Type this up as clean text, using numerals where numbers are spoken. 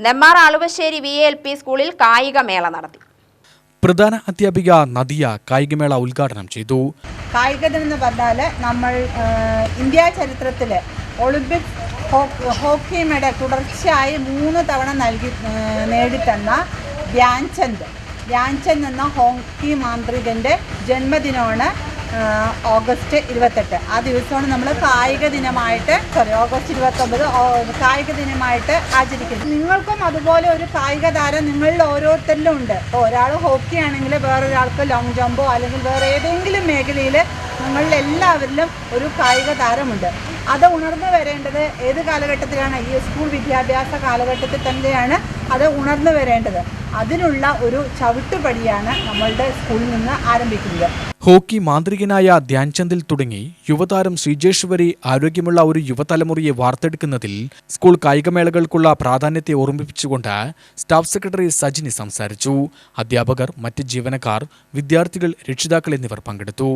Nemmara Aluvassery VALP സ്കൂളിൽ കായികമേള നടത്തി. പ്രധാന അധ്യാപിക നദിയ കായികമേള ഉദ്ഘാടനം ചെയ്തു. കായിക ദിനം എന്ന് പറഞ്ഞാൽ നമ്മൾ ഇന്ത്യ ചരിത്രത്തിൽ ഒളിമ്പിക്സ് ഹോക്കി മെഡൽ തുടർച്ചയായി 3 തവണ നേടിത്തന്ന ധ്യാൻചന്ദ് എന്ന ഹോക്കി മാന്ത്രികൻ്റെ ജന്മദിനമാണ് ഓഗസ്റ്റ് 28. ആ ദിവസമാണ് നമ്മൾ ഓഗസ്റ്റ് 29 കായിക ദിനമായിട്ട് ആചരിക്കുന്നത്. നിങ്ങൾക്കും അതുപോലെ ഒരു കായിക താരം നിങ്ങളിൽ ഓരോരുത്തരിലും ഉണ്ട്. ഇപ്പോൾ ഒരാൾ ഹോക്കി ആണെങ്കിൽ വേറൊരാൾക്ക് ലോങ് ജമ്പോ അല്ലെങ്കിൽ വേറെ ഏതെങ്കിലും മേഖലയിൽ നിങ്ങളിൽ എല്ലാവരിലും ഒരു കായിക താരമുണ്ട്. അത് ഉണർന്നു വരേണ്ടത് ഏത് കാലഘട്ടത്തിലാണ്? ഈ സ്കൂൾ വിദ്യാഭ്യാസ കാലഘട്ടത്തിൽ തന്നെയാണ് അത് ഉണർന്നു വരേണ്ടത്. അതിനുള്ള ഒരു ചവിട്ടുപടിയാണ് നമ്മളുടെ സ്കൂളിൽ നിന്ന് ആരംഭിക്കുന്നത്. ഹോക്കി മാന്ത്രികനായ ധ്യാൻചന്ദിൽ തുടങ്ങി യുവതാരം ശ്രീജേഷ് വരെ ആരോഗ്യമുള്ള ഒരു യുവതലമുറയെ വാർത്തെടുക്കുന്നതിൽ സ്കൂൾ കായികമേളകൾക്കുള്ള പ്രാധാന്യത്തെ ഓർമ്മിപ്പിച്ചുകൊണ്ട് സ്റ്റാഫ് സെക്രട്ടറി സജിനി സംസാരിച്ചു. അധ്യാപകർ, മറ്റ് ജീവനക്കാർ, വിദ്യാർത്ഥികൾ, രക്ഷിതാക്കൾ എന്നിവർ പങ്കെടുത്തു.